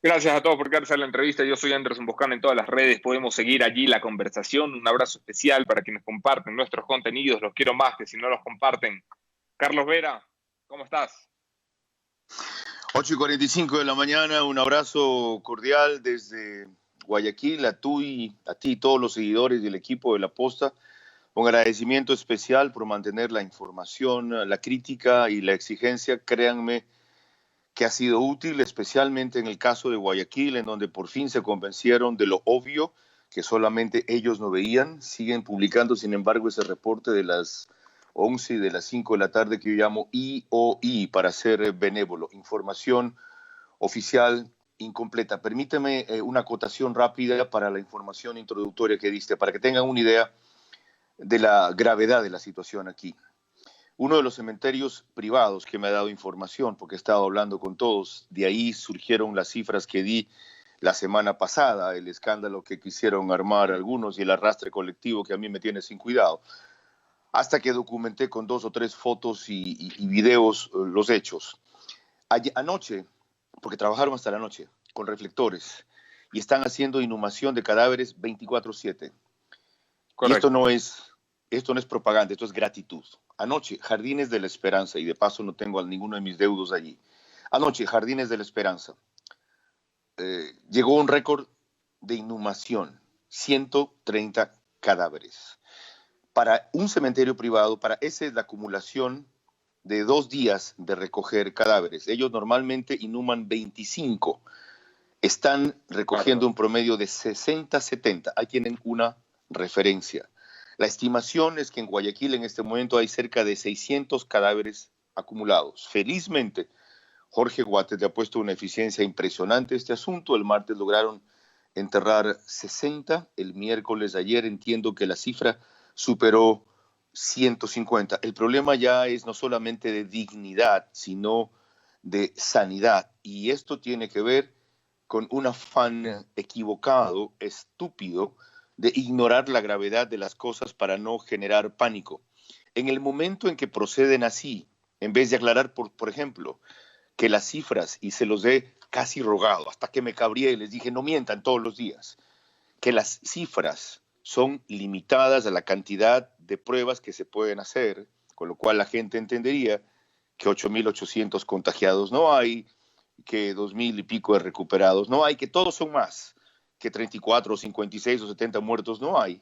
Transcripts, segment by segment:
Gracias a todos por quedarse a la entrevista. Yo soy Anderson Boscán en todas las redes. Podemos seguir allí la conversación. Un abrazo especial para quienes comparten nuestros contenidos. Los quiero más que si no los comparten. Carlos Vera, ¿cómo estás? 8:45 de la mañana, un abrazo cordial desde Guayaquil a ti y todos los seguidores del equipo de La Posta. Un agradecimiento especial por mantener la información, la crítica y la exigencia. Créanme que ha sido útil, especialmente en el caso de Guayaquil, en donde por fin se convencieron de lo obvio que solamente ellos no veían. Siguen publicando, sin embargo, ese reporte de las 11 y de las 5 de la tarde que yo llamo IOI, para ser benévolo, información oficial incompleta. Permíteme una acotación rápida para la información introductoria que diste, para que tengan una idea de la gravedad de la situación aquí. Uno de los cementerios privados que me ha dado información, porque he estado hablando con todos, de ahí surgieron las cifras que di la semana pasada, el escándalo que quisieron armar algunos y el arrastre colectivo que a mí me tiene sin cuidado, hasta que documenté con 2 o 3 fotos y videos los hechos. Anoche, porque trabajaron hasta la noche con reflectores y están haciendo inhumación de cadáveres 24/7. Y Correcto. esto no es propaganda, esto es gratitud. Anoche, Jardines de la Esperanza, y de paso no tengo a ninguno de mis deudos allí. Anoche, Jardines de la Esperanza, llegó un récord de inhumación, 130 cadáveres. Para un cementerio privado, esa es la acumulación de 2 días de recoger cadáveres. Ellos normalmente inhuman 25. Están recogiendo un promedio de 60, 70. Ahí tienen una referencia. La estimación es que en Guayaquil en este momento hay cerca de 600 cadáveres acumulados. Felizmente, Jorge Guates le ha puesto una eficiencia impresionante a este asunto. El martes lograron enterrar 60. El miércoles ayer entiendo que la cifra superó 150. El problema ya es no solamente de dignidad, sino de sanidad. Y esto tiene que ver con un afán equivocado, estúpido, de ignorar la gravedad de las cosas para no generar pánico. En el momento en que proceden así, en vez de aclarar, por ejemplo, que las cifras, y se los he casi rogado, hasta que me cabrié y les dije, no mientan todos los días, que las cifras son limitadas a la cantidad de pruebas que se pueden hacer, con lo cual la gente entendería que 8.800 contagiados no hay, que 2.000 y pico de recuperados no hay, que todos son más, que 34 o 56 o 70 muertos no hay,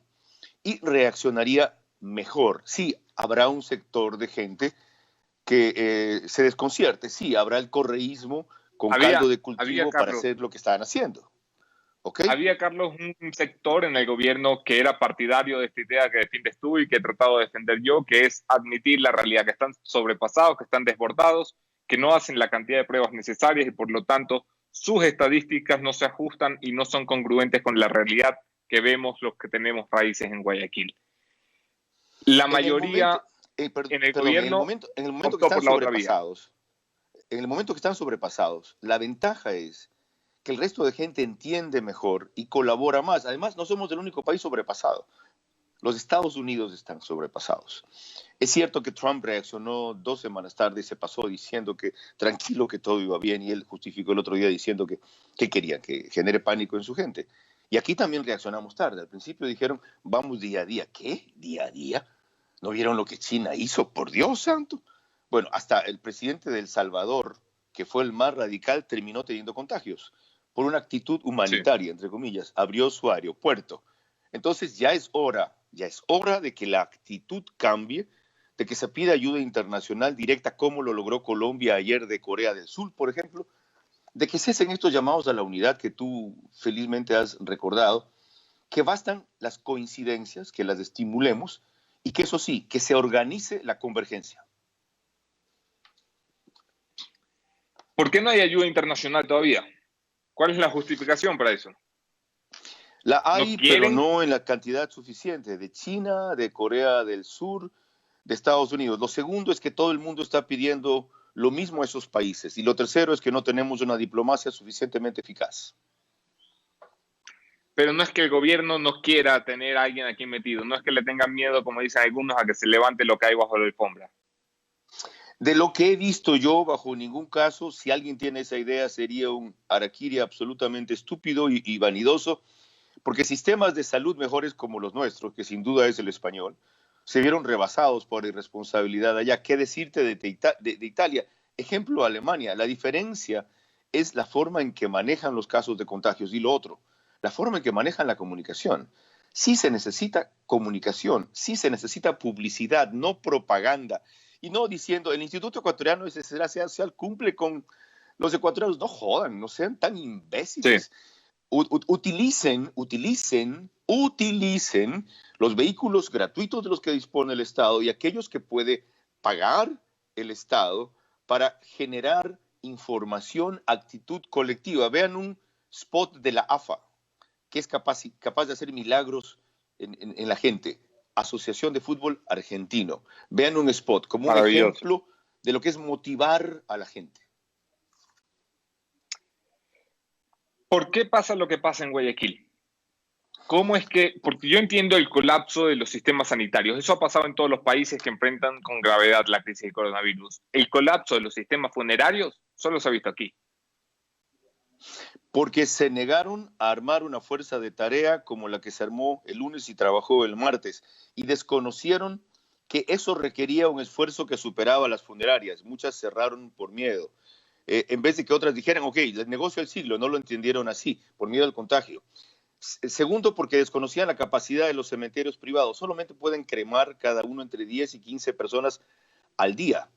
y reaccionaría mejor. Sí, habrá un sector de gente que se desconcierte, sí, habrá el correísmo con caldo de cultivo para Carlos, hacer lo que están haciendo, ¿ok? había, Carlos, un sector en el gobierno que era partidario de esta idea que defiendes tú y que he tratado de defender yo, que es admitir la realidad, que están sobrepasados, que están desbordados, que no hacen la cantidad de pruebas necesarias y por lo tanto sus estadísticas no se ajustan y no son congruentes con la realidad que vemos los que tenemos raíces en Guayaquil. La En el mayoría momento, en el perdón, gobierno en el momento que optó están por la otra vía. sobrepasados, la ventaja es que el resto de gente entiende mejor y colabora más. Además, no somos el único país sobrepasado. Los Estados Unidos están sobrepasados. Es cierto que Trump reaccionó 2 semanas tarde y se pasó diciendo que tranquilo, que todo iba bien, y él justificó el otro día diciendo que quería que genere pánico en su gente. Y aquí también reaccionamos tarde. Al principio dijeron, vamos día a día. ¿Qué? ¿Día a día? ¿No vieron lo que China hizo? Por Dios santo. Bueno, hasta el presidente de El Salvador, que fue el más radical, terminó teniendo contagios por una actitud Sí. humanitaria, entre comillas. Abrió su aeropuerto. Entonces ya es hora de que la actitud cambie, de que se pida ayuda internacional directa, como lo logró Colombia ayer de Corea del Sur, por ejemplo, de que cesen estos llamados a la unidad que tú felizmente has recordado, que bastan las coincidencias, que las estimulemos, y que eso sí, que se organice la convergencia. ¿Por qué no hay ayuda internacional todavía? ¿Cuál es la justificación para eso? La ¿No hay, pero quieren? no en la cantidad suficiente, de China, de Corea del Sur, de Estados Unidos. Lo segundo es que todo el mundo está pidiendo lo mismo a esos países. Y lo tercero es que no tenemos una diplomacia suficientemente eficaz. Pero no es que el gobierno no quiera tener a alguien aquí metido, no es que le tengan miedo, como dicen algunos, a que se levante lo que hay bajo la alfombra. De lo que he visto yo, bajo ningún caso, si alguien tiene esa idea, sería un harakiri absolutamente estúpido y vanidoso, porque sistemas de salud mejores como los nuestros, que sin duda es el español, se vieron rebasados por irresponsabilidad allá. ¿Qué decirte de Italia? Ejemplo, Alemania. La diferencia es la forma en que manejan los casos de contagios y lo otro, la forma en que manejan la comunicación. Sí se necesita comunicación, sí se necesita publicidad, no propaganda. Y no diciendo, el Instituto Ecuatoriano de Seguridad Social cumple con los ecuatorianos. No jodan, no sean tan Sí. imbéciles. Utilicen los vehículos gratuitos de los que dispone el Estado y aquellos que puede pagar el Estado para generar información, actitud colectiva. Vean un spot de la AFA, que es capaz de hacer milagros en la gente. Asociación de Fútbol Argentino. Vean un spot como un Maravilloso. ejemplo de lo que es motivar a la gente. ¿Por qué pasa lo que pasa en Guayaquil? ¿Cómo es que, porque yo entiendo el colapso de los sistemas sanitarios, eso ha pasado en todos los países que enfrentan con gravedad la crisis del coronavirus. El colapso de los sistemas funerarios solo se ha visto aquí. Porque se negaron a armar una fuerza de tarea como la que se armó el lunes y trabajó el martes, y desconocieron que eso requería un esfuerzo que superaba las funerarias. Muchas cerraron por miedo. En vez de que otras dijeran, ok, el negocio del siglo, no lo entendieron así, por miedo al contagio. Segundo, porque desconocían la capacidad de los cementerios privados. Solamente pueden cremar cada uno entre 10 y 15 personas al día.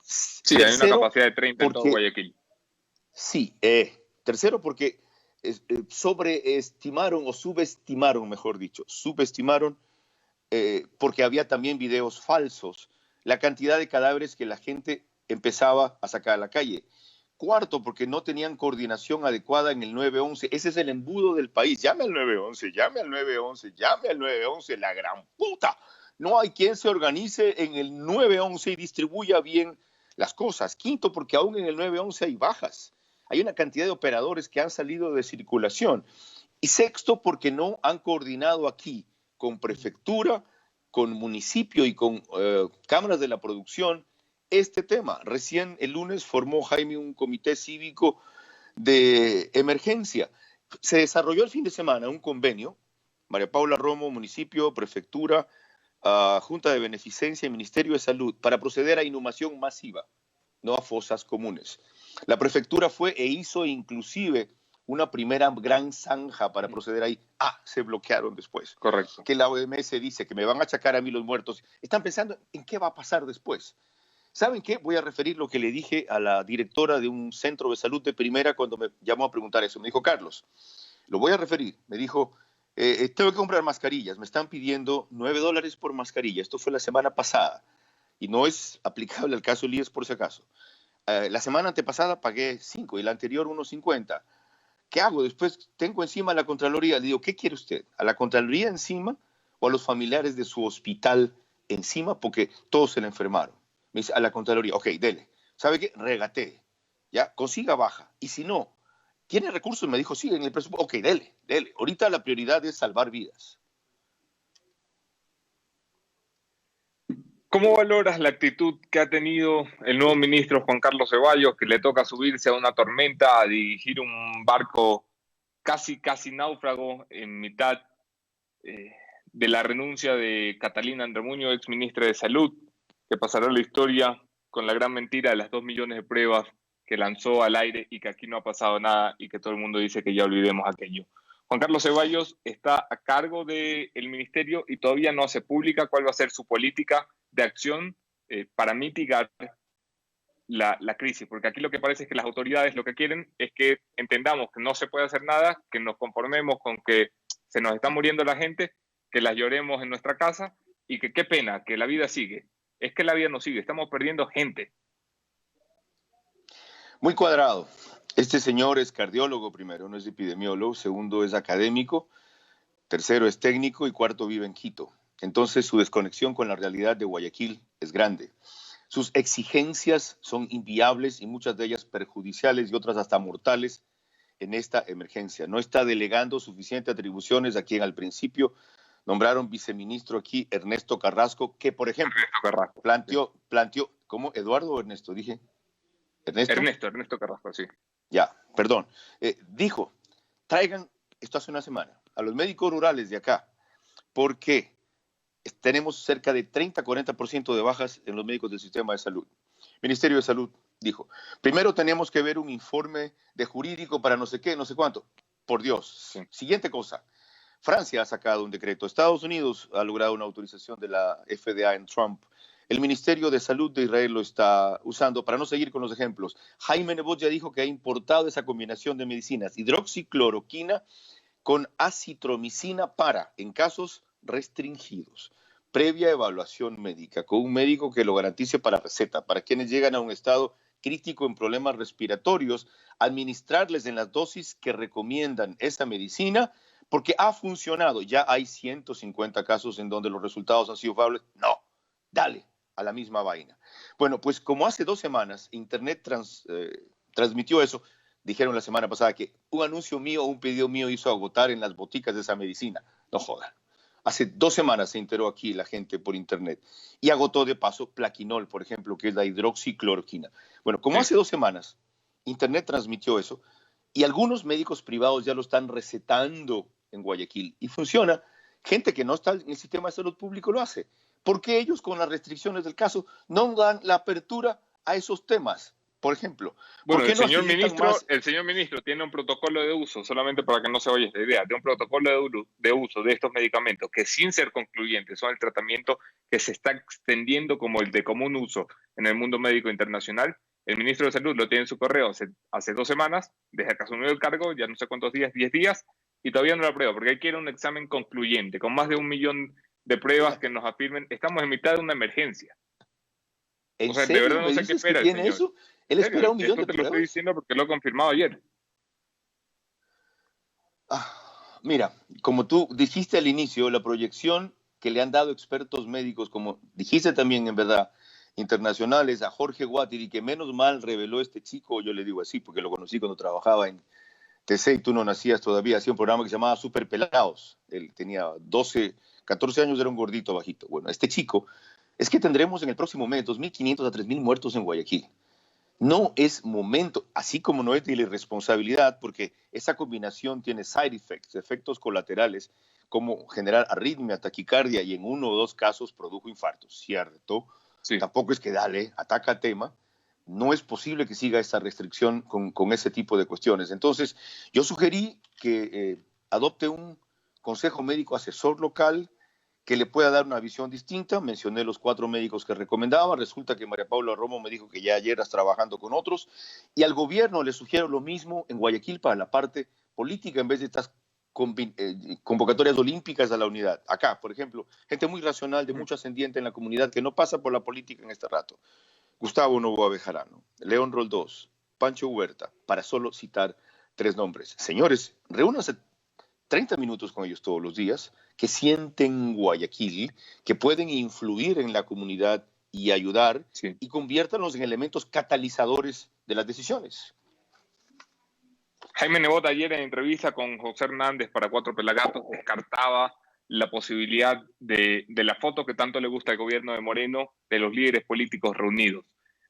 Sí, hay una Tercero, capacidad de 30 en todo porque Guayaquil. sí. Tercero, porque sobreestimaron o subestimaron, mejor dicho, subestimaron, porque había también videos falsos, la cantidad de cadáveres que la gente empezaba a sacar a la calle. Cuarto, porque no tenían coordinación adecuada en el 911. Ese es el embudo del país. Llame al 911, llame al 911, llame al 911, la gran puta. No hay quien se organice en el 911 y distribuya bien las cosas. Quinto, porque aún en el 911 hay bajas. Hay una cantidad de operadores que han salido de circulación. Y sexto, porque no han coordinado aquí con prefectura, con municipio y con cámaras de la producción este tema. Recién el lunes formó Jaime un comité cívico de emergencia. Se desarrolló el fin de semana un convenio, María Paula Romo, municipio, prefectura, Junta de Beneficencia y Ministerio de Salud, para proceder a inhumación masiva, no a fosas comunes. La prefectura fue e hizo inclusive una primera gran zanja para proceder ahí. Se bloquearon después. Correcto. Que la OMS dice que me van a achacar a mí los muertos. Están pensando en qué va a pasar después. ¿Saben qué? Voy a referir lo que le dije a la directora de un centro de salud de primera cuando me llamó a preguntar eso. Me dijo, Carlos, lo voy a referir. Me dijo, tengo que comprar mascarillas. Me están pidiendo $9 por mascarilla. Esto fue la semana pasada. Y no es aplicable al caso Elías por si acaso. La semana antepasada pagué 5 y la anterior 1.50. ¿Qué hago? Después tengo encima a la Contraloría. Le digo, ¿qué quiere usted? ¿A la Contraloría encima o a los familiares de su hospital encima? Porque todos se le enfermaron. Me dice, a la Contraloría. Ok, dele. ¿Sabe qué? Regatee. Ya, consiga baja. Y si no, ¿tiene recursos? Me dijo, sí, en el presupuesto. Ok, dele. Ahorita la prioridad es salvar vidas. ¿Cómo valoras la actitud que ha tenido el nuevo ministro Juan Carlos Ceballos, que le toca subirse a una tormenta, a dirigir un barco casi náufrago en mitad de la renuncia de Catalina Andremuño, ex ministra de Salud, que pasará a la historia con la gran mentira de las 2 millones de pruebas que lanzó al aire y que aquí no ha pasado nada y que todo el mundo dice que ya olvidemos aquello? Juan Carlos Ceballos está a cargo del ministerio y todavía no hace pública cuál va a ser su política de acción para mitigar la crisis, porque aquí lo que parece es que las autoridades lo que quieren es que entendamos que no se puede hacer nada, que nos conformemos con que se nos está muriendo la gente, que las lloremos en nuestra casa y que qué pena, que la vida sigue. Es que la vida no sigue, estamos perdiendo gente. Muy cuadrado. Este señor es cardiólogo primero, no es epidemiólogo, segundo es académico, tercero es técnico y cuarto vive en Quito. Entonces su desconexión con la realidad de Guayaquil es grande. Sus exigencias son inviables y muchas de ellas perjudiciales y otras hasta mortales en esta emergencia. No está delegando suficientes atribuciones a quien al principio nombraron viceministro aquí Ernesto Carrasco, que por ejemplo planteó, ¿cómo? ¿Eduardo o Ernesto? Dije, ¿Ernesto? Ernesto Carrasco, sí. Ya, perdón. Dijo, traigan, esto hace una semana, a los médicos rurales de acá, porque tenemos cerca de 30-40% de bajas en los médicos del sistema de salud. Ministerio de Salud dijo, primero tenemos que ver un informe de jurídico para no sé qué, no sé cuánto. Por Dios. Sí. Siguiente cosa. Francia ha sacado un decreto. Estados Unidos ha logrado una autorización de la FDA en Trump. El Ministerio de Salud de Israel lo está usando. Para no seguir con los ejemplos, Jaime Nebot ya dijo que ha importado esa combinación de medicinas, hidroxicloroquina con acitromicina para, en casos restringidos, previa evaluación médica, con un médico que lo garantice para receta, para quienes llegan a un estado crítico en problemas respiratorios, administrarles en las dosis que recomiendan esa medicina, porque ha funcionado. Ya hay 150 casos en donde los resultados han sido favorables. No, dale a la misma vaina. Bueno, pues como hace 2 semanas Internet transmitió eso, dijeron la semana pasada que un anuncio mío, un pedido mío hizo agotar en las boticas de esa medicina. No jodan. Hace 2 semanas se enteró aquí la gente por Internet y agotó de paso Plaquinol, por ejemplo, que es la hidroxicloroquina. Bueno, como hace 2 semanas Internet transmitió eso y algunos médicos privados ya lo están recetando en Guayaquil y funciona. Gente que no está en el sistema de salud público lo hace. ¿Por qué ellos, con las restricciones del caso, no dan la apertura a esos temas? Por ejemplo, bueno, ¿por qué el señor ministro tiene un protocolo de uso, solamente para que no se vaya esta idea, de un protocolo de uso de estos medicamentos que, sin ser concluyentes, son el tratamiento que se está extendiendo como el de común uso en el mundo médico internacional. El ministro de Salud lo tiene en su correo hace 2 semanas, desde que asumió el cargo, ya no sé cuántos días, 10 días, y todavía no lo aprueba, porque quiere un examen concluyente, con más de 1 millón de pruebas que nos afirmen. Estamos en mitad de una emergencia. ¿En serio? De verdad no sé qué espera el señor. Eso? Él espera 1 millón de pruebas. Te lo estoy pruebas. diciendo porque lo he confirmado ayer. Mira, como tú dijiste al inicio, la proyección que le han dado expertos médicos, como dijiste también en verdad, internacionales, a Jorge Guattiri, que menos mal reveló este chico, yo le digo así, porque lo conocí cuando trabajaba en TC y tú no nacías todavía, hacía un programa que se llamaba Super Pelados. Él tenía 12, 14 años, era un gordito bajito. Bueno, este chico, es que tendremos en el próximo mes 2.500 a 3.000 muertos en Guayaquil. No es momento, así como no es de la irresponsabilidad, porque esa combinación tiene side effects, efectos colaterales, como generar arritmia, taquicardia y en 1 o 2 casos produjo infartos, ¿cierto? Sí. Tampoco es que dale, ataca tema. No es posible que siga esa restricción con ese tipo de cuestiones. Entonces, yo sugerí que adopte un consejo médico asesor local que le pueda dar una visión distinta. Mencioné los 4 médicos que recomendaba. Resulta que María Paula Romo me dijo que ya ayer estás trabajando con otros. Y al gobierno le sugiero lo mismo en Guayaquil para la parte política en vez de estas convocatorias olímpicas a la unidad. Acá, por ejemplo, gente muy racional, de mucho ascendiente en la comunidad que no pasa por la política en este rato. Gustavo Novoa Bejarano, León Roldós, Pancho Huerta, para solo citar 3 nombres. Señores, reúnanse 30 minutos con ellos todos los días, que sienten Guayaquil, que pueden influir en la comunidad y ayudar, sí, y conviértanlos en elementos catalizadores de las decisiones. Jaime Nebot ayer en entrevista con José Hernández para 4 Pelagatos descartaba la posibilidad de la foto que tanto le gusta al gobierno de Moreno de los líderes políticos reunidos.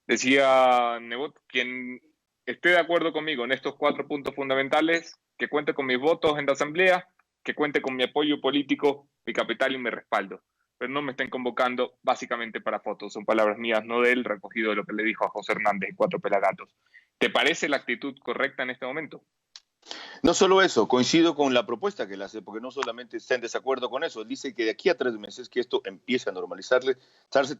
Decía Nebot, quien esté de acuerdo conmigo en estos 4 puntos fundamentales, que cuente con mis votos en la asamblea, que cuente con mi apoyo político, mi capital y mi respaldo. Pero no me estén convocando básicamente para fotos. Son palabras mías, no de él, recogido de lo que le dijo a José Hernández en 4 Pelagatos. ¿Te parece la actitud correcta en este momento? No solo eso, coincido con la propuesta que él hace, porque no solamente está en desacuerdo con eso, él dice que de aquí a 3 meses que esto empiece a normalizarse,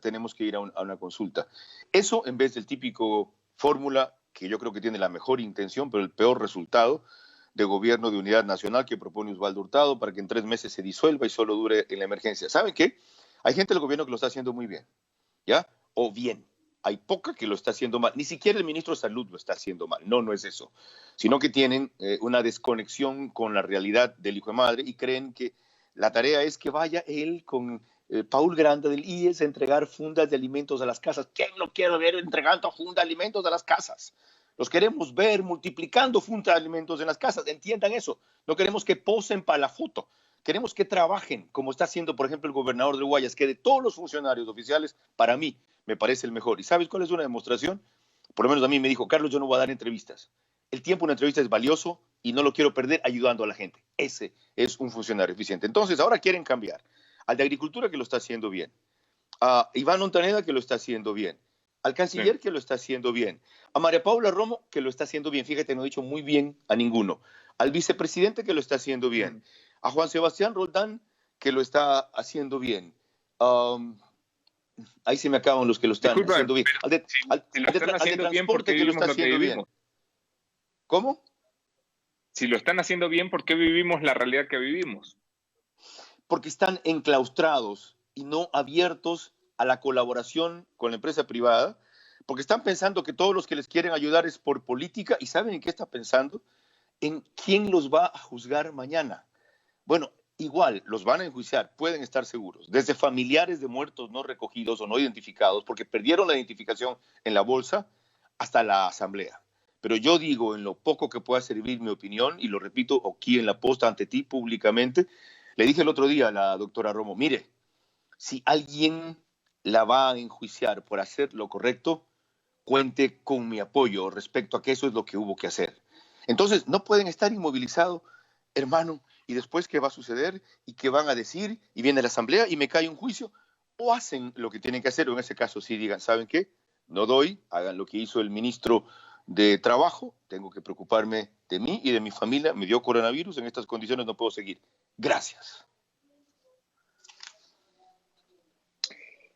tenemos que ir a una consulta. Eso en vez del típico fórmula que yo creo que tiene la mejor intención, pero el peor resultado de gobierno de unidad nacional que propone Osvaldo Hurtado para que en 3 meses se disuelva y solo dure en la emergencia. ¿Saben qué? Hay gente del gobierno que lo está haciendo muy bien, ¿ya? O bien. Hay poca que lo está haciendo mal. Ni siquiera el ministro de Salud lo está haciendo mal. No, no es eso. Sino que tienen una desconexión con la realidad del hijo de madre y creen que la tarea es que vaya él con Paul Granda del IES a entregar fundas de alimentos a las casas. ¿Quién no quiere ver entregando fundas de alimentos a las casas? Los queremos ver multiplicando fundas de alimentos en las casas. Entiendan eso. No queremos que posen para la foto. Queremos que trabajen, como está haciendo, por ejemplo, el gobernador de Guayas, que de todos los funcionarios oficiales, para mí, me parece el mejor. ¿Y sabes cuál es una demostración? Por lo menos a mí me dijo, Carlos, yo no voy a dar entrevistas. El tiempo de una entrevista es valioso y no lo quiero perder ayudando a la gente. Ese es un funcionario eficiente. Entonces, ahora quieren cambiar al de Agricultura, que lo está haciendo bien, a Iván Montaneda, que lo está haciendo bien, al canciller, que lo está haciendo bien, a María Paula Romo, que lo está haciendo bien. Fíjate, no he dicho muy bien a ninguno. Al vicepresidente, que lo está haciendo bien, a Juan Sebastián Roldán, que lo está haciendo bien. Ahí se me acaban los que lo están haciendo bien. Al de, si lo están haciendo bien, ¿por qué que lo vivimos está lo que haciendo bien. vivimos? ¿Cómo? Si lo están haciendo bien, ¿por qué vivimos la realidad que vivimos? Porque están enclaustrados y no abiertos a la colaboración con la empresa privada, porque están pensando que todos los que les quieren ayudar es por política. ¿Y saben en qué está pensando? En quién los va a juzgar mañana. Bueno, igual los van a enjuiciar, pueden estar seguros, desde familiares de muertos no recogidos o no identificados, porque perdieron la identificación en la bolsa, hasta la asamblea. Pero yo digo, en lo poco que pueda servir mi opinión, y lo repito aquí en la posta ante ti públicamente, le dije el otro día a la doctora Romo, mire, si alguien la va a enjuiciar por hacer lo correcto, cuente con mi apoyo respecto a que eso es lo que hubo que hacer. Entonces, no pueden estar inmovilizados, hermano, y después qué va a suceder y qué van a decir, y viene la asamblea y me cae un juicio, o hacen lo que tienen que hacer, o en ese caso sí digan, ¿saben qué? No doy, hagan lo que hizo el ministro de Trabajo, tengo que preocuparme de mí y de mi familia, me dio coronavirus, en estas condiciones no puedo seguir. Gracias.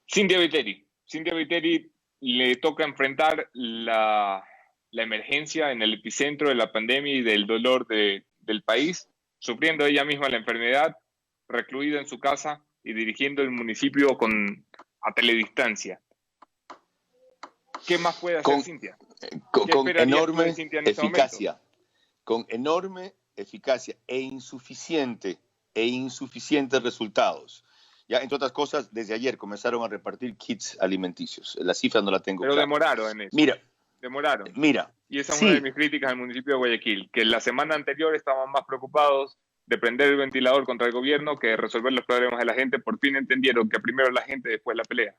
Cynthia Viteri le toca enfrentar la emergencia en el epicentro de la pandemia y del dolor del país, sufriendo ella misma la enfermedad, recluida en su casa y dirigiendo el municipio a teledistancia. ¿Qué más puede hacer Cynthia? Con enorme eficacia, con enorme eficacia e insuficientes resultados. Ya, entre otras cosas, desde ayer comenzaron a repartir kits alimenticios. La cifra no la tengo clara. Pero demoraron en eso. Demoraron. Y esa es una de mis críticas al municipio de Guayaquil, que la semana anterior estaban más preocupados de prender el ventilador contra el gobierno que de resolver los problemas de la gente. Por fin entendieron que primero la gente, después la pelea.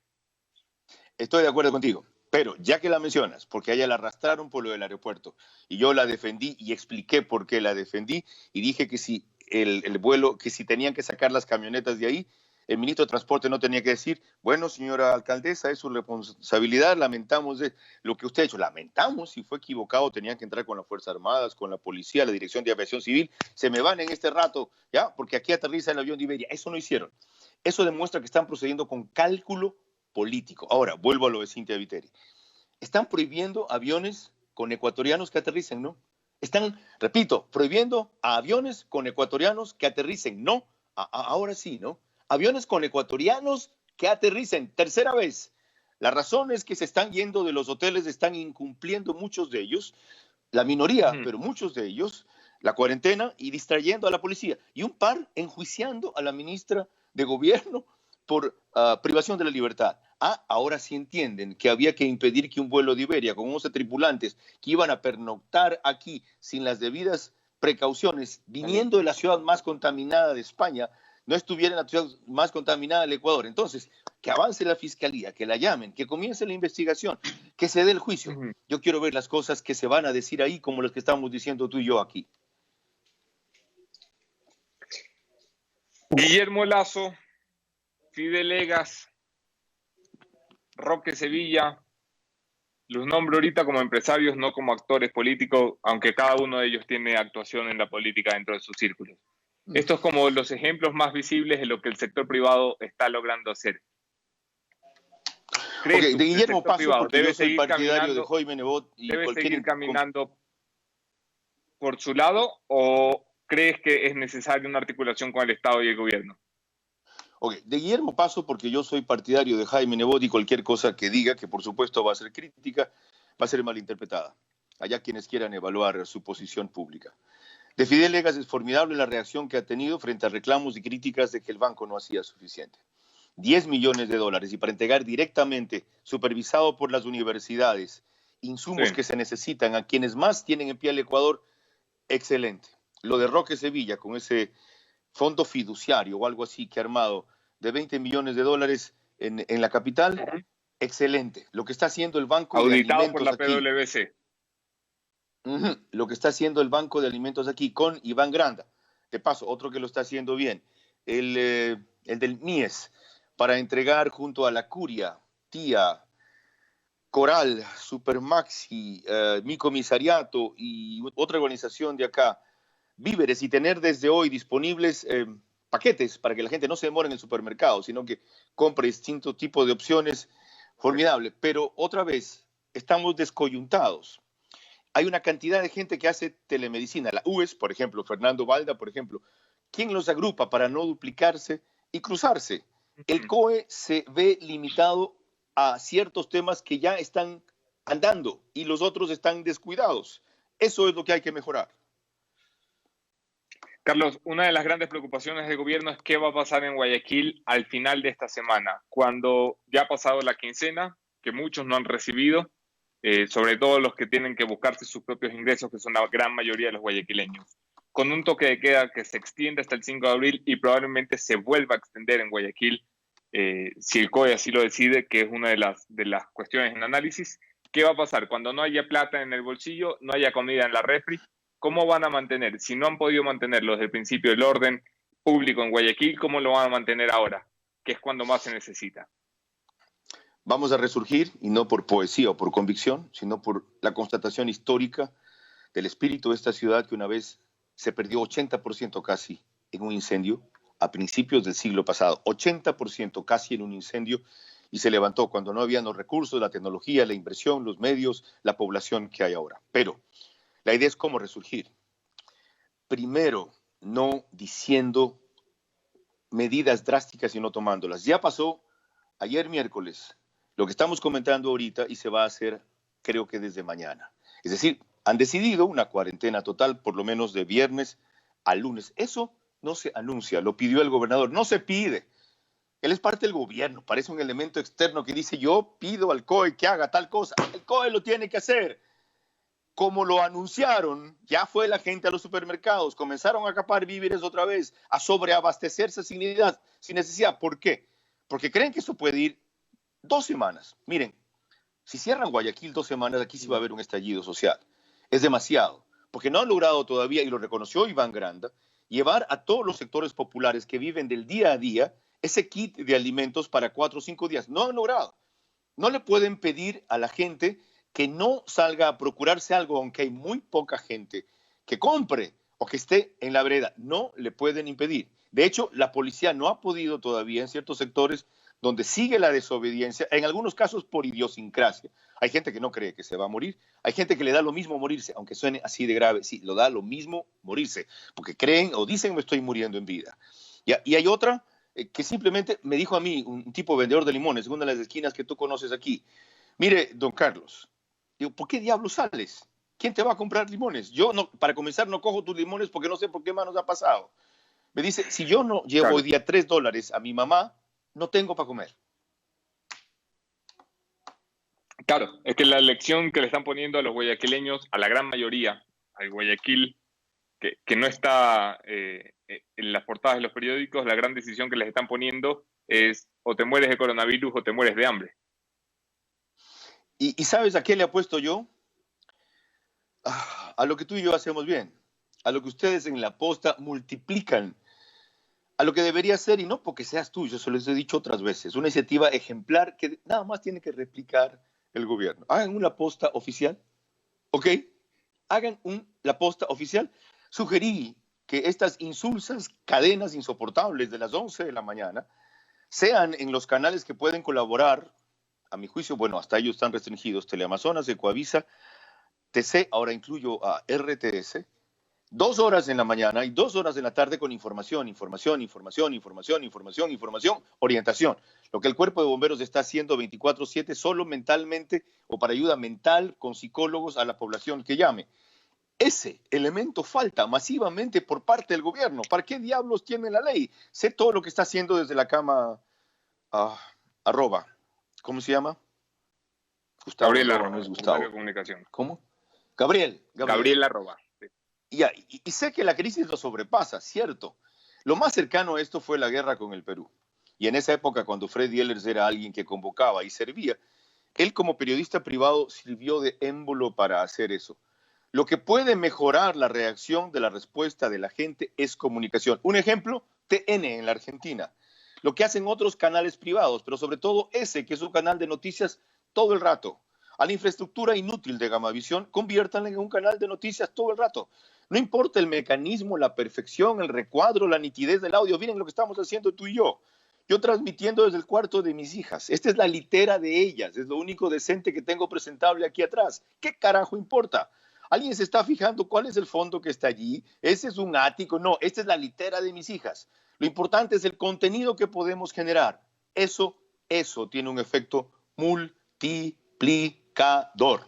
Estoy de acuerdo contigo. Pero ya que la mencionas, porque a ella la arrastraron por lo del aeropuerto, y yo la defendí y expliqué por qué la defendí, y dije que si el vuelo, que si tenían que sacar las camionetas de ahí, el ministro de Transporte no tenía que decir, bueno, señora alcaldesa, es su responsabilidad, lamentamos lo que usted ha hecho. Lamentamos, si fue equivocado, tenían que entrar con las Fuerzas Armadas, con la policía, la Dirección de Aviación Civil, se me van en este rato, ¿ya? Porque aquí aterriza el avión de Iberia. Eso no hicieron. Eso demuestra que están procediendo con cálculo político. Ahora, vuelvo a lo de Cynthia Viteri. Están prohibiendo aviones con ecuatorianos que aterricen, ¿no? Están, repito, prohibiendo a aviones con ecuatorianos que aterricen, ¿no? Ahora sí, ¿no? Aviones con ecuatorianos que aterricen, tercera vez. La razón es que se están yendo de los hoteles, están incumpliendo muchos de ellos, la minoría, pero muchos de ellos, la cuarentena y distrayendo a la policía. Y un par enjuiciando a la ministra de Gobierno por privación de la libertad. Ahora sí entienden que había que impedir que un vuelo de Iberia con 11 tripulantes que iban a pernoctar aquí sin las debidas precauciones, viniendo de la ciudad más contaminada de España, no estuviera en la ciudad más contaminada del Ecuador. Entonces, que avance la fiscalía, que la llamen, que comience la investigación, que se dé el juicio. Yo quiero ver las cosas que se van a decir ahí como las que estamos diciendo tú y yo aquí. Guillermo Lasso, Fidel Egas, Roque Sevilla, los nombro ahorita como empresarios, no como actores políticos, aunque cada uno de ellos tiene actuación en la política dentro de sus círculos. Estos como los ejemplos más visibles de lo que el sector privado está logrando hacer. Okay, de Guillermo Paso, porque yo soy partidario de Jaime Nebot. ¿Debe seguir caminando por su lado o crees que es necesaria una articulación con el Estado y el gobierno? Okay, de Guillermo Paso, porque yo soy partidario de Jaime Nebot y cualquier cosa que diga, que por supuesto va a ser crítica, va a ser malinterpretada. Allá quienes quieran evaluar su posición pública. De Fidel Egas es formidable la reacción que ha tenido frente a reclamos y críticas de que el banco no hacía suficiente. 10 millones de dólares y para entregar directamente, supervisado por las universidades, insumos que se necesitan a quienes más tienen en pie al Ecuador, excelente. Lo de Roque Sevilla con ese fondo fiduciario o algo así que ha armado de 20 millones de dólares en la capital, excelente. Lo que está haciendo el Banco de Auditado por Alimentos la aquí, PwC. lo que está haciendo el Banco de Alimentos aquí con Iván Granda, de paso, otro que lo está haciendo bien, el del MIES, para entregar junto a la Curia, Tía, Coral, Supermaxi, mi comisariato y otra organización de acá, víveres y tener desde hoy disponibles paquetes para que la gente no se demore en el supermercado, sino que compre distintos tipos de opciones, formidable. Pero otra vez, estamos descoyuntados. Hay una cantidad de gente que hace telemedicina, la UES, por ejemplo, Fernando Valda, por ejemplo. ¿Quién los agrupa para no duplicarse y cruzarse? El COE se ve limitado a ciertos temas que ya están andando y los otros están descuidados. Eso es lo que hay que mejorar. Carlos, una de las grandes preocupaciones del gobierno es qué va a pasar en Guayaquil al final de esta semana, cuando ya ha pasado la quincena, que muchos no han recibido, sobre todo los que tienen que buscarse sus propios ingresos, que son la gran mayoría de los guayaquileños, con un toque de queda que se extiende hasta el 5 de abril y probablemente se vuelva a extender en Guayaquil, si el COE así lo decide, que es una de las cuestiones en análisis. ¿Qué va a pasar cuando no haya plata en el bolsillo, no haya comida en la refri? ¿Cómo van a mantener? Si no han podido mantenerlo desde el principio el orden público en Guayaquil, ¿cómo lo van a mantener ahora? Que es cuando más se necesita. Vamos a resurgir, y no por poesía o por convicción, sino por la constatación histórica del espíritu de esta ciudad que una vez se perdió 80% casi en un incendio a principios del siglo pasado. 80% casi en un incendio y se levantó cuando no habían los recursos, la tecnología, la inversión, los medios, la población que hay ahora. Pero la idea es cómo resurgir. Primero, no diciendo medidas drásticas y no tomándolas. Ya pasó ayer miércoles lo que estamos comentando ahorita y se va a hacer creo que desde mañana. Es decir, han decidido una cuarentena total por lo menos de viernes a lunes. Eso no se anuncia, lo pidió el gobernador, no se pide. Él es parte del gobierno, parece un elemento externo que dice yo pido al COE que haga tal cosa. El COE lo tiene que hacer. Como lo anunciaron, ya fue la gente a los supermercados, comenzaron a acapar víveres otra vez, a sobreabastecerse sin necesidad. ¿Por qué? Porque creen que eso puede ir 2 semanas. Miren, si cierran Guayaquil 2 semanas, aquí sí va a haber un estallido social. Es demasiado, porque no han logrado todavía, y lo reconoció Iván Granda, llevar a todos los sectores populares que viven del día a día ese kit de alimentos para 4 o 5 días. No han logrado. No le pueden pedir a la gente que no salga a procurarse algo, aunque hay muy poca gente que compre o que esté en la vereda. No le pueden impedir. De hecho, la policía no ha podido todavía en ciertos sectores donde sigue la desobediencia, en algunos casos por idiosincrasia. Hay gente que no cree que se va a morir, hay gente que le da lo mismo morirse, aunque suene así de grave, sí, lo da lo mismo morirse, porque creen o dicen me estoy muriendo en vida. Y hay otra que simplemente me dijo a mí, un tipo vendedor de limones, en una de las esquinas que tú conoces aquí, mire, don Carlos, digo, ¿por qué diablos sales? ¿Quién te va a comprar limones? Yo, no, para comenzar, no cojo tus limones porque no sé por qué manos ha pasado. Me dice, si yo no llevo hoy Claro, día $3 a mi mamá, no tengo para comer. claro, es que la lección que le están poniendo a los guayaquileños, a la gran mayoría, al Guayaquil, que no está en las portadas de los periódicos, la gran decisión que les están poniendo es o te mueres de coronavirus o te mueres de hambre. ¿Y sabes a qué le apuesto yo? A lo que tú y yo hacemos bien, a lo que ustedes en la posta multiplican, a lo que debería ser, y no porque seas tú, yo se los he dicho otras veces, una iniciativa ejemplar que nada más tiene que replicar el gobierno. Hagan una posta oficial, ¿ok? Hagan la posta oficial. Sugerí que estas insulsas cadenas insoportables de las 11 de la mañana sean en los canales que pueden colaborar, a mi juicio, bueno, hasta ellos están restringidos, Teleamazonas, Ecoavisa, TC, ahora incluyo a RTS, 2 horas en la mañana y 2 horas en la tarde con información, orientación. Lo que el cuerpo de bomberos está haciendo 24/7 solo mentalmente o para ayuda mental con psicólogos a la población que llame. Ese elemento falta masivamente por parte del gobierno. ¿Para qué diablos tiene la ley? Sé todo lo que está haciendo desde la cama arroba. ¿Cómo se llama? Gustavo Gabriel arroba, no Arroba, es secretario de Gustavo. comunicación. ¿Cómo? Gabriel. Gabriel Arroba. Sí. Y sé que la crisis lo sobrepasa, cierto. Lo más cercano a esto fue la guerra con el Perú. Y en esa época, cuando Freddy Ehlers era alguien que convocaba y servía, él como periodista privado sirvió de émbolo para hacer eso. Lo que puede mejorar la reacción de la respuesta de la gente es comunicación. Un ejemplo, TN en la Argentina. Lo que hacen otros canales privados, pero sobre todo ese, que es un canal de noticias todo el rato. A la infraestructura inútil de Gamavisión, conviértanla en un canal de noticias todo el rato. No importa el mecanismo, la perfección, el recuadro, la nitidez del audio. Miren lo que estamos haciendo tú y yo. Yo transmitiendo desde el cuarto de mis hijas. Esta es la litera de ellas. Es lo único decente que tengo presentable aquí atrás. ¿Qué carajo importa? ¿Alguien se está fijando cuál es el fondo que está allí? ¿Ese es un ático? No, esta es la litera de mis hijas. Lo importante es el contenido que podemos generar. Eso tiene un efecto multiplicador.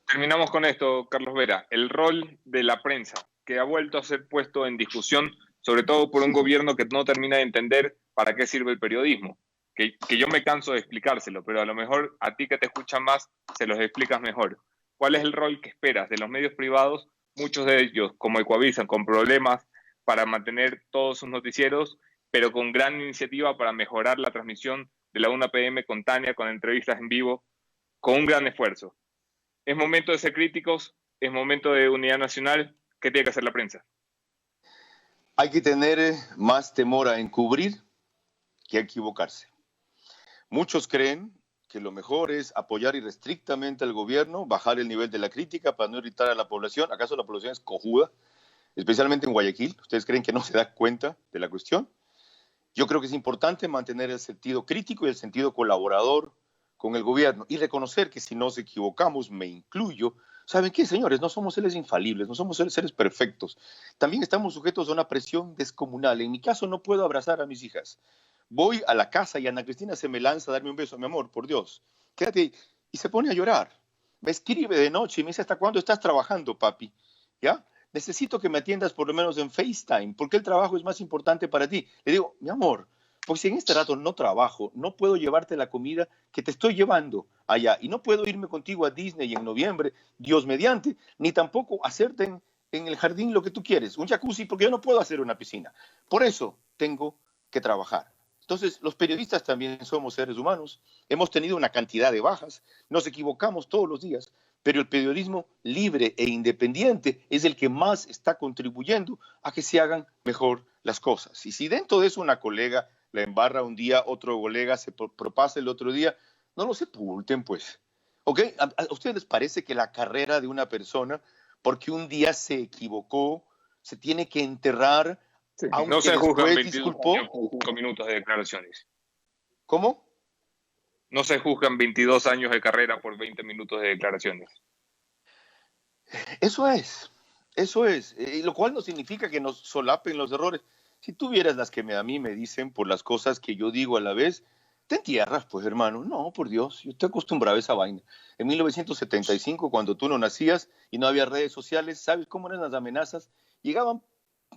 Terminamos con esto, Carlos Vera. El rol de la prensa, que ha vuelto a ser puesto en discusión, sobre todo por un gobierno que no termina de entender para qué sirve el periodismo. Que yo me canso de explicárselo, pero a lo mejor a ti que te escuchan más, se los explicas mejor. ¿Cuál es el rol que esperas de los medios privados? Muchos de ellos, como Ecuavisa, con problemas para mantener todos sus noticieros, pero con gran iniciativa para mejorar la transmisión de la 1 PM con Tania, con entrevistas en vivo, con un gran esfuerzo. Es momento de ser críticos, es momento de unidad nacional. ¿Qué tiene que hacer la prensa? Hay que tener más temor a encubrir que a equivocarse. Muchos creen que lo mejor es apoyar irrestrictamente al gobierno, bajar el nivel de la crítica para no irritar a la población. ¿Acaso la población es cojuda? Especialmente en Guayaquil. ¿Ustedes creen que no se da cuenta de la cuestión? Yo creo que es importante mantener el sentido crítico y el sentido colaborador con el gobierno y reconocer que si nos equivocamos, me incluyo, ¿saben qué, señores? No somos seres infalibles, no somos seres perfectos. También estamos sujetos a una presión descomunal. En mi caso no puedo abrazar a mis hijas. Voy a la casa y Ana Cristina se me lanza a darme un beso, mi amor, por Dios. Quédate ahí. Y se pone a llorar. Me escribe de noche y me dice, ¿hasta cuándo estás trabajando, papi? ¿Ya? Necesito que me atiendas por lo menos en FaceTime, porque el trabajo es más importante para ti. Le digo, mi amor, pues si en este rato no trabajo, no puedo llevarte la comida que te estoy llevando allá. Y no puedo irme contigo a Disney en noviembre, Dios mediante, ni tampoco hacerte en el jardín lo que tú quieres, un jacuzzi, porque yo no puedo hacer una piscina. Por eso tengo que trabajar. Entonces, los periodistas también somos seres humanos, hemos tenido una cantidad de bajas, nos equivocamos todos los días, pero el periodismo libre e independiente es el que más está contribuyendo a que se hagan mejor las cosas. Y si dentro de eso una colega la embarra un día, otro colega se propasa el otro día, no lo sepulten, pues. ¿Ok? ¿A ustedes les parece que la carrera de una persona, porque un día se equivocó, se tiene que enterrar? Sí. Aunque No se juzgan después 22 disculpó? años por 5 minutos de declaraciones. ¿Cómo? No se juzgan 22 años de carrera por 20 minutos de declaraciones. Eso es, eso es. Lo cual no significa que nos solapen los errores. Si tú vieras las que a mí me dicen por las cosas que yo digo a la vez, te entierras, pues, hermano. No, por Dios, yo estoy acostumbrado a esa vaina. En 1975, cuando tú no nacías y no había redes sociales, ¿sabes cómo eran las amenazas? Llegaban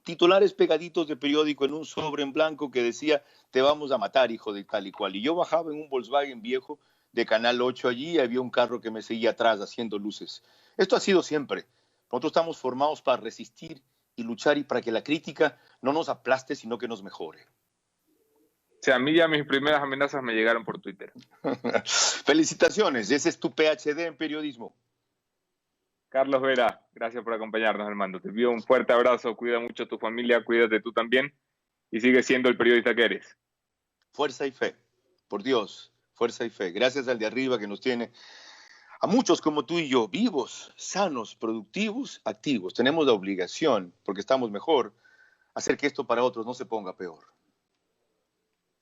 titulares pegaditos de periódico en un sobre en blanco que decía, te vamos a matar, hijo de tal y cual. Y yo bajaba en un Volkswagen viejo de Canal 8 allí y había un carro que me seguía atrás haciendo luces. Esto ha sido siempre. Nosotros estamos formados para resistir y luchar y para que la crítica no nos aplaste, sino que nos mejore. O sea, a mí ya mis primeras amenazas me llegaron por Twitter. Felicitaciones, ese es tu PhD en periodismo. Carlos Vera, gracias por acompañarnos, hermano. Te envío un fuerte abrazo, cuida mucho a tu familia, cuídate tú también y sigue siendo el periodista que eres. Fuerza y fe, por Dios, fuerza y fe. Gracias al de arriba que nos tiene a muchos como tú y yo, vivos, sanos, productivos, activos. Tenemos la obligación, porque estamos mejor, hacer que esto para otros no se ponga peor.